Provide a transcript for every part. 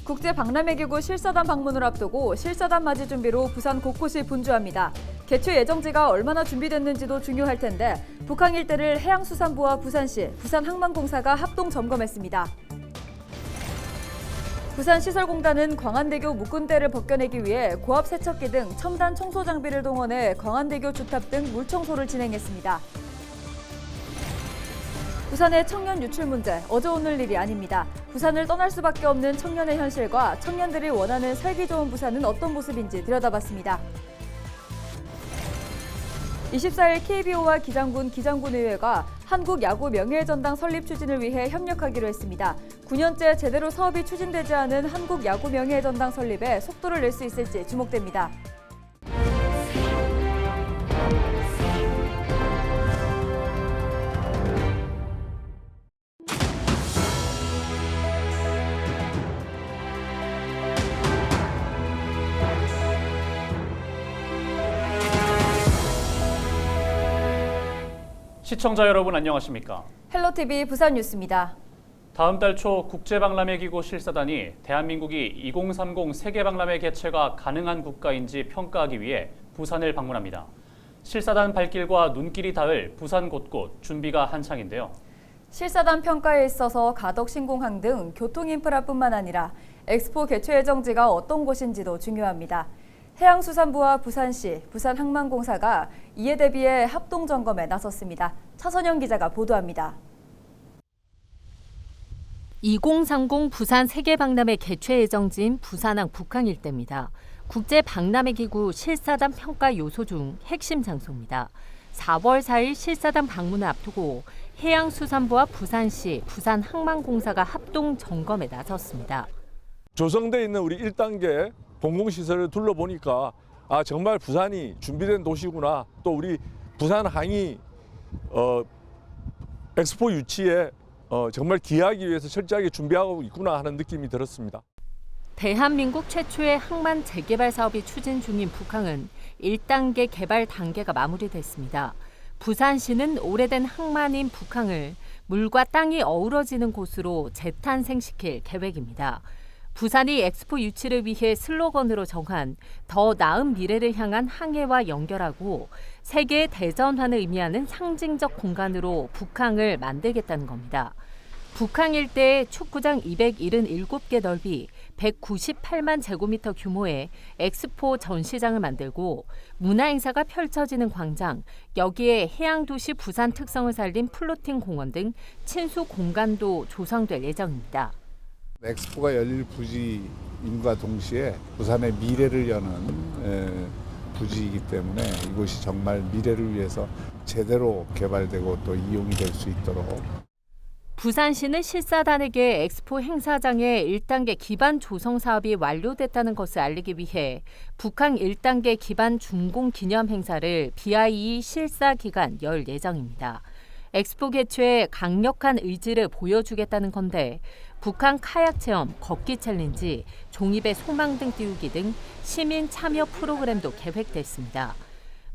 국제박람회기구 실사단 방문을 앞두고 실사단 맞이 준비로 부산 곳곳이 분주합니다. 개최 예정지가 얼마나 준비됐는지도 중요할 텐데 북항 일대를 해양수산부와 부산시, 부산항만공사가 합동 점검했습니다. 부산시설공단은 광안대교 묵은대를 벗겨내기 위해 고압 세척기 등 첨단 청소 장비를 동원해 광안대교 주탑 등 물청소를 진행했습니다. 부산의 청년 유출 문제, 어제 오늘 일이 아닙니다. 부산을 떠날 수밖에 없는 청년의 현실과 청년들이 원하는 살기 좋은 부산은 어떤 모습인지 들여다봤습니다. 24일 KBO와 기장군의회가 한국야구 명예전당 설립 추진을 위해 협력하기로 했습니다. 9년째 제대로 사업이 추진되지 않은 한국야구 명예전당 설립에 속도를 낼 수 있을지 주목됩니다. 시청자 여러분 안녕하십니까? 헬로TV 부산 뉴스입니다. 다음 달 초 국제박람회기구 실사단이 대한민국이 2030 세계박람회 개최가 가능한 국가인지 평가하기 위해 부산을 방문합니다. 실사단 발길과 눈길이 닿을 부산 곳곳 준비가 한창인데요. 실사단 평가에 있어서 가덕 신공항 등 교통인프라뿐만 아니라 엑스포 개최 예정지가 어떤 곳인지도 중요합니다. 해양수산부와 부산시, 부산항만공사가 이에 대비해 합동점검에 나섰습니다. 차선영 기자가 보도합니다. 2030 부산 세계박람회 개최 예정지인 부산항 북항 일대입니다. 국제박람회기구 실사단 평가 요소 중 핵심 장소입니다. 4월 4일 실사단 방문을 앞두고 해양수산부와 부산시, 부산항만공사가 합동 점검에 나섰습니다. 조성되어 있는 우리 1단계 공공시설을 둘러보니까 정말 부산이 준비된 도시구나. 또 우리 부산항이 엑스포 유치에 정말 기하기 위해서 철저하게 준비하고 있구나 하는 느낌이 들었습니다. 대한민국 최초의 항만 재개발 사업이 추진 중인 북항은 1단계 개발 단계가 마무리됐습니다. 부산시는 오래된 항만인 북항을 물과 땅이 어우러지는 곳으로 재탄생시킬 계획입니다. 부산이 엑스포 유치를 위해 슬로건으로 정한 더 나은 미래를 향한 항해와 연결하고 세계의 대전환을 의미하는 상징적 공간으로 북항을 만들겠다는 겁니다. 북항 일대의 축구장 277개 넓이 198만 제곱미터 규모의 엑스포 전시장을 만들고 문화행사가 펼쳐지는 광장, 여기에 해양도시 부산 특성을 살린 플로팅 공원 등 친수 공간도 조성될 예정입니다. 엑스포가 열릴 부지임과 동시에 부산의 미래를 여는 부지이기 때문에 이곳이 정말 미래를 위해서 제대로 개발되고 또 이용이 될 수 있도록. 부산시는 실사단에게 엑스포 행사장의 1단계 기반 조성 사업이 완료됐다는 것을 알리기 위해 북항 1단계 기반 준공 기념 행사를 BIE 실사 기간 열 예정입니다. 엑스포 개최에 강력한 의지를 보여주겠다는 건데 북한 카약 체험, 걷기 챌린지, 종이배 소망 등 띄우기 등 시민 참여 프로그램도 계획됐습니다.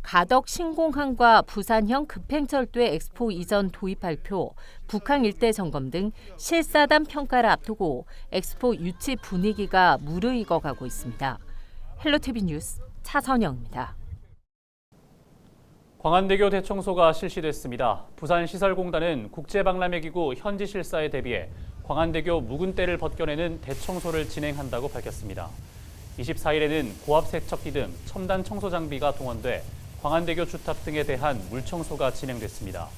가덕 신공항과 부산형 급행철도의 엑스포 이전 도입 발표, 북한 일대 점검 등 실사단 평가를 앞두고 엑스포 유치 분위기가 무르익어가고 있습니다. 헬로티비 뉴스 차선영입니다. 광안대교 대청소가 실시됐습니다. 부산시설공단은 국제박람회기구 현지 실사에 대비해 광안대교 묵은대를 벗겨내는 대청소를 진행한다고 밝혔습니다. 24일에는 고압 세척기 등 첨단 청소 장비가 동원돼 광안대교 주탑 등에 대한 물청소가 진행됐습니다.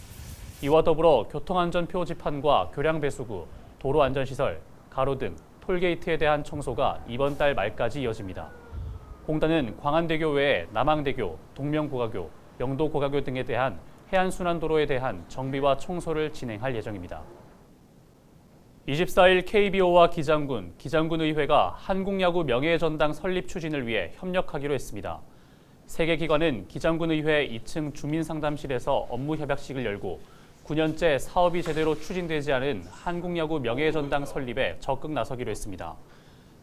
이와 더불어 교통안전 표지판과 교량 배수구, 도로안전시설, 가로등, 톨게이트에 대한 청소가 이번 달 말까지 이어집니다. 공단은 광안대교 외에 남항대교, 동명고가교, 영도고가교 등에 대한 해안순환도로에 대한 정비와 청소를 진행할 예정입니다. 24일 KBO와 기장군의회가 한국야구 명예전당 설립 추진을 위해 협력하기로 했습니다. 세 개 기관은 기장군의회 2층 주민상담실에서 업무 협약식을 열고 9년째 사업이 제대로 추진되지 않은 한국야구 명예전당 설립에 적극 나서기로 했습니다.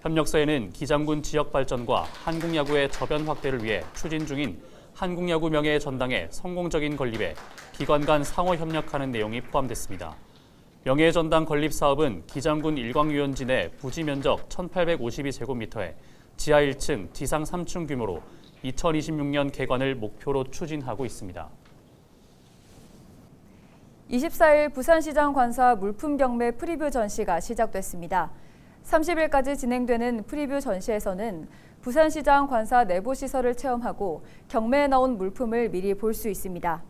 협력서에는 기장군 지역 발전과 한국야구의 저변 확대를 위해 추진 중인 한국야구 명예전당의 성공적인 건립에 기관 간 상호 협력하는 내용이 포함됐습니다. 명예전당 건립 사업은 기장군 일광유원지 내 부지 면적 1,852제곱미터에 지하 1층, 지상 3층 규모로 2026년 개관을 목표로 추진하고 있습니다. 24일 부산시장 관사 물품 경매 프리뷰 전시가 시작됐습니다. 30일까지 진행되는 프리뷰 전시에서는 부산시장 관사 내부 시설을 체험하고 경매에 나온 물품을 미리 볼 수 있습니다.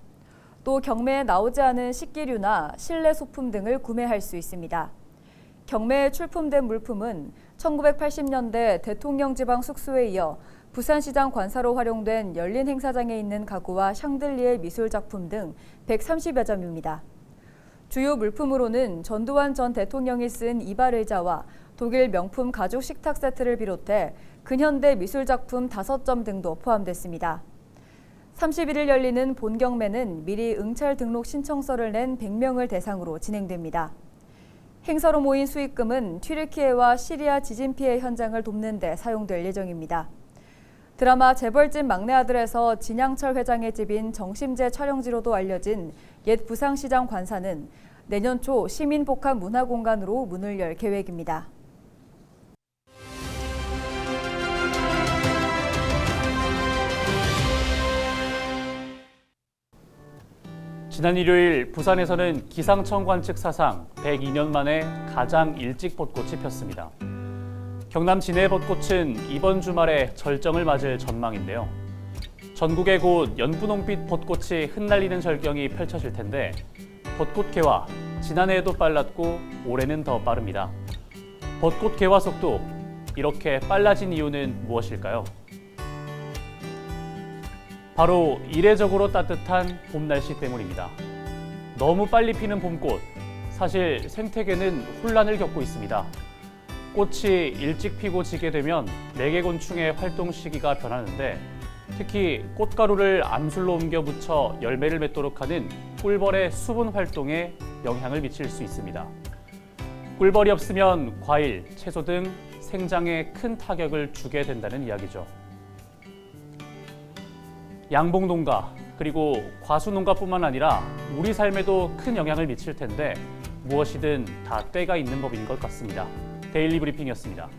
또 경매에 나오지 않은 식기류나 실내 소품 등을 구매할 수 있습니다. 경매에 출품된 물품은 1980년대 대통령 지방 숙소에 이어 부산시장 관사로 활용된 열린 행사장에 있는 가구와 샹들리에 미술 작품 등 130여 점입니다. 주요 물품으로는 전두환 전 대통령이 쓴 이발 의자와 독일 명품 가죽 식탁 세트를 비롯해 근현대 미술 작품 5점 등도 포함됐습니다. 31일 열리는 본 경매는 미리 응찰 등록 신청서를 낸 100명을 대상으로 진행됩니다. 행사로 모인 수익금은 튀르키예와 시리아 지진 피해 현장을 돕는 데 사용될 예정입니다. 드라마 재벌집 막내 아들에서 진양철 회장의 집인 정심제 촬영지로도 알려진 옛 부산시장 관사는 내년 초 시민복합 문화공간으로 문을 열 계획입니다. 지난 일요일 부산에서는 기상청 관측 사상 102년 만에 가장 일찍 벚꽃이 폈습니다. 경남 진해 벚꽃은 이번 주말에 절정을 맞을 전망인데요. 전국에 곧 연분홍빛 벚꽃이 흩날리는 절경이 펼쳐질 텐데 벚꽃 개화, 지난해에도 빨랐고 올해는 더 빠릅니다. 벚꽃 개화 속도 이렇게 빨라진 이유는 무엇일까요? 바로 이례적으로 따뜻한 봄 날씨 때문입니다. 너무 빨리 피는 봄꽃, 사실 생태계는 혼란을 겪고 있습니다. 꽃이 일찍 피고 지게 되면 매개곤충의 활동 시기가 변하는데 특히 꽃가루를 암술로 옮겨 붙여 열매를 맺도록 하는 꿀벌의 수분 활동에 영향을 미칠 수 있습니다. 꿀벌이 없으면 과일, 채소 등 생장에 큰 타격을 주게 된다는 이야기죠. 양봉농가 그리고 과수농가뿐만 아니라 우리 삶에도 큰 영향을 미칠 텐데 무엇이든 다 때가 있는 법인 것 같습니다. 데일리 브리핑이었습니다.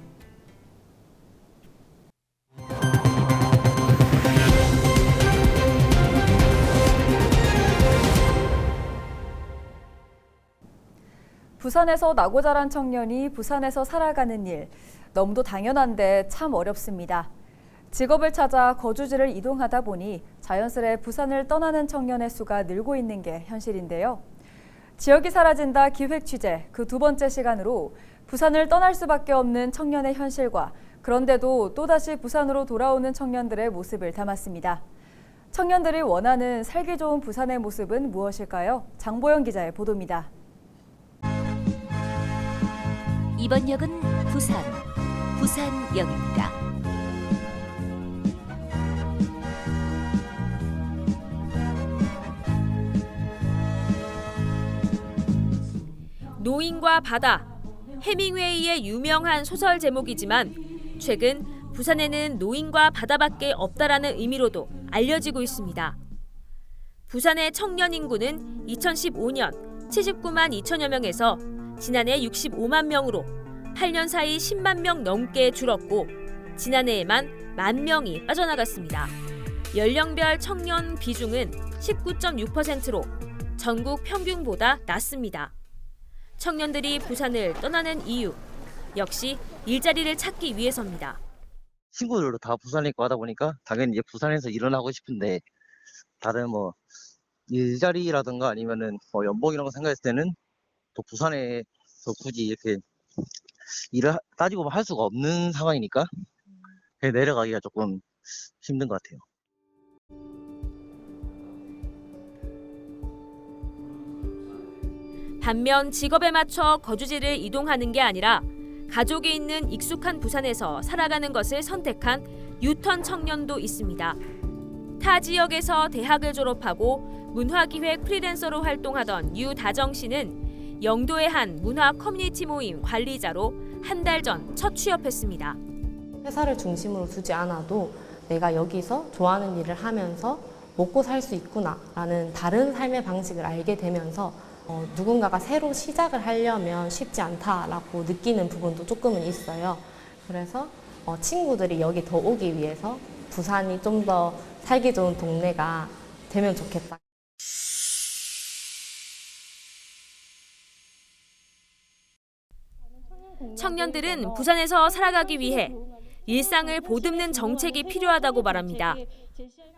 부산에서 나고 자란 청년이 부산에서 살아가는 일, 너무도 당연한데 참 어렵습니다. 직업을 찾아 거주지를 이동하다 보니 자연스레 부산을 떠나는 청년의 수가 늘고 있는 게 현실인데요. 지역이 사라진다 기획 취재 그 두 번째 시간으로 부산을 떠날 수밖에 없는 청년의 현실과 그런데도 또다시 부산으로 돌아오는 청년들의 모습을 담았습니다. 청년들이 원하는 살기 좋은 부산의 모습은 무엇일까요? 장보영 기자의 보도입니다. 이번 역은 부산역입니다. 노인과 바다, 해밍웨이의 유명한 소설 제목이지만 최근 부산에는 노인과 바다밖에 없다라는 의미로도 알려지고 있습니다. 부산의 청년 인구는 2015년 79만 2천여 명에서 지난해 65만 명으로 8년 사이 10만 명 넘게 줄었고 지난해에만 1만 명이 빠져나갔습니다. 연령별 청년 비중은 19.6%로 전국 평균보다 낮습니다. 청년들이 부산을 떠나는 이유 역시 일자리를 찾기 위해서입니다. 친구들도 다 부산에 있고 하다 보니까 당연히 이제 부산에서 일을 하고 싶은데 다른 뭐 일자리라든가 아니면은 뭐 연봉 이런 거 생각했을 때는 또 부산에서 굳이 이렇게 일을 따지고 할 수가 없는 상황이니까 내려가기가 조금 힘든 것 같아요. 반면 직업에 맞춰 거주지를 이동하는 게 아니라 가족이 있는 익숙한 부산에서 살아가는 것을 선택한 유턴 청년도 있습니다. 타 지역에서 대학을 졸업하고 문화기획 프리랜서로 활동하던 유다정 씨는 영도의 한 문화 커뮤니티 모임 관리자로 한 달 전 첫 취업했습니다. 회사를 중심으로 두지 않아도 내가 여기서 좋아하는 일을 하면서 먹고 살 수 있구나라는 다른 삶의 방식을 알게 되면서 누군가가 새로 시작을 하려면 쉽지 않다라고 느끼는 부분도 조금은 있어요. 그래서 친구들이 여기 더 오기 위해서 부산이 좀 더 살기 좋은 동네가 되면 좋겠다. 청년들은 부산에서 살아가기 위해 일상을 보듬는 정책이 필요하다고 말합니다.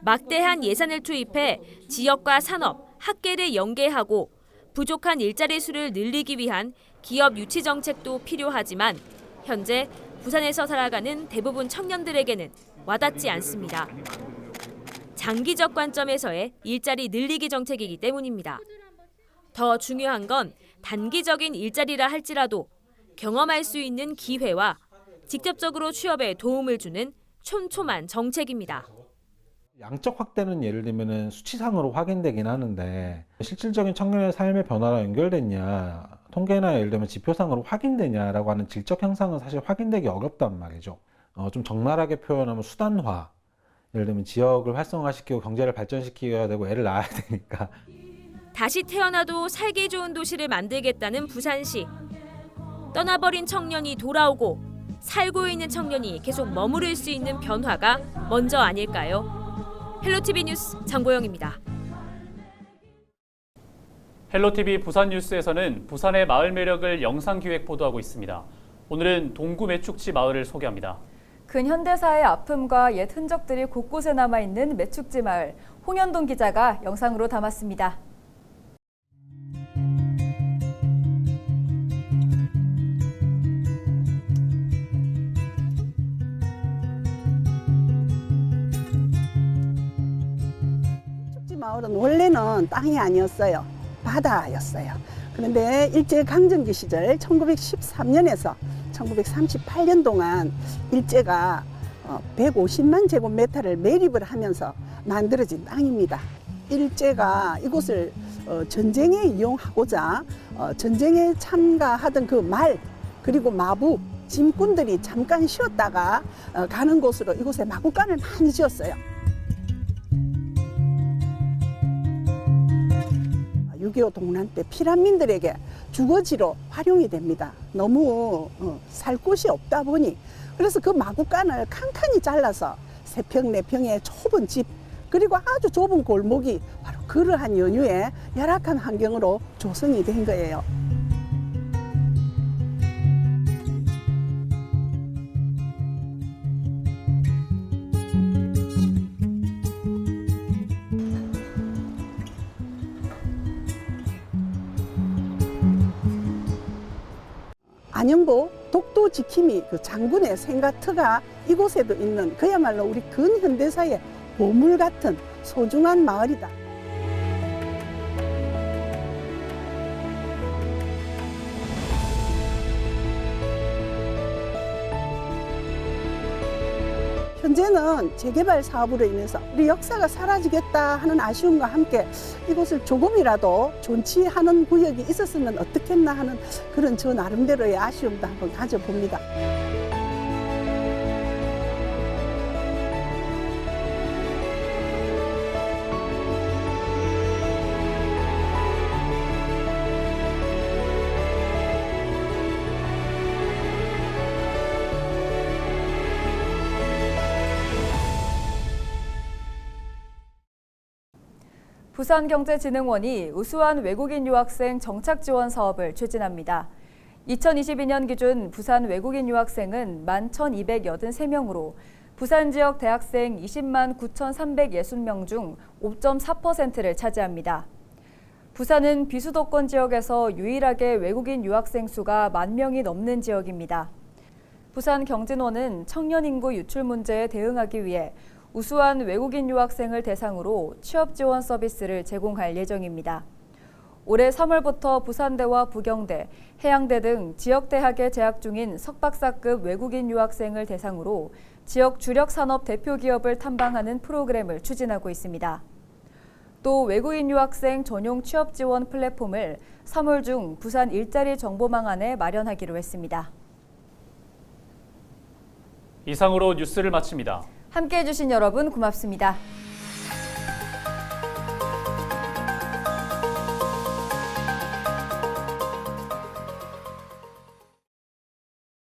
막대한 예산을 투입해 지역과 산업, 학계를 연계하고 부족한 일자리 수를 늘리기 위한 기업 유치 정책도 필요하지만 현재 부산에서 살아가는 대부분 청년들에게는 와닿지 않습니다. 장기적 관점에서의 일자리 늘리기 정책이기 때문입니다. 더 중요한 건 단기적인 일자리라 할지라도 경험할 수 있는 기회와 직접적으로 취업에 도움을 주는 촘촘한 정책입니다. 양적 확대는 예를 들면 수치상으로 확인되긴 하는데 실질적인 청년의 삶의 변화랑 연결됐냐, 통계나 예를 들면 지표상으로 확인되냐라고 하는 질적 향상은 사실 확인되기 어렵단 말이죠. 좀 적나라하게 표현하면 수단화, 예를 들면 지역을 활성화시키고 경제를 발전시켜야 되고 애를 낳아야 되니까. 다시 태어나도 살기 좋은 도시를 만들겠다는 부산시. 떠나버린 청년이 돌아오고 살고 있는 청년이 계속 머무를 수 있는 변화가 먼저 아닐까요? 헬로티비 뉴스 장보영입니다. 헬로티비 부산 뉴스에서는 부산의 마을 매력을 영상 기획 보도하고 있습니다. 오늘은 동구 매축지 마을을 소개합니다. 근현대사의 아픔과 옛 흔적들이 곳곳에 남아있는 매축지 마을, 홍현동 기자가 영상으로 담았습니다. 마을은 원래는 땅이 아니었어요. 바다였어요. 그런데 일제강점기 시절 1913년에서 1938년 동안 일제가 150만 제곱미터를 매립을 하면서 만들어진 땅입니다. 일제가 이곳을 전쟁에 이용하고자 전쟁에 참가하던 그 말, 그리고 마부, 짐꾼들이 잠깐 쉬었다가 가는 곳으로 이곳에 마구간을 많이 지었어요. 6.25 동란 때 피난민들에게 주거지로 활용이 됩니다. 너무 살 곳이 없다 보니 그래서 그 마구간을 칸칸이 잘라서 3평, 4평의 좁은 집, 그리고 아주 좁은 골목이 바로 그러한 연유의 열악한 환경으로 조성이 된 거예요. 안영보 독도 지킴이 그 장군의 생가터가 이곳에도 있는 그야말로 우리 근현대사의 보물 같은 소중한 마을이다. 현재는 재개발 사업으로 인해서 우리 역사가 사라지겠다 하는 아쉬움과 함께 이곳을 조금이라도 존치하는 구역이 있었으면 어떻겠나 하는 그런 저 나름대로의 아쉬움도 한번 가져봅니다. 부산경제진흥원이 우수한 외국인 유학생 정착 지원 사업을 추진합니다. 2022년 기준 부산 외국인 유학생은 11,283명으로 부산 지역 대학생 20만 9,360명 중 5.4%를 차지합니다. 부산은 비수도권 지역에서 유일하게 외국인 유학생 수가 10,000명이 넘는 지역입니다. 부산경진원은 청년 인구 유출 문제에 대응하기 위해 우수한 외국인 유학생을 대상으로 취업 지원 서비스를 제공할 예정입니다. 올해 3월부터 부산대와 부경대, 해양대 등 지역대학에 재학 중인 석박사급 외국인 유학생을 대상으로 지역 주력 산업 대표 기업을 탐방하는 프로그램을 추진하고 있습니다. 또 외국인 유학생 전용 취업 지원 플랫폼을 3월 중 부산 일자리 정보망 안에 마련하기로 했습니다. 이상으로 뉴스를 마칩니다. 함께해 주신 여러분 고맙습니다.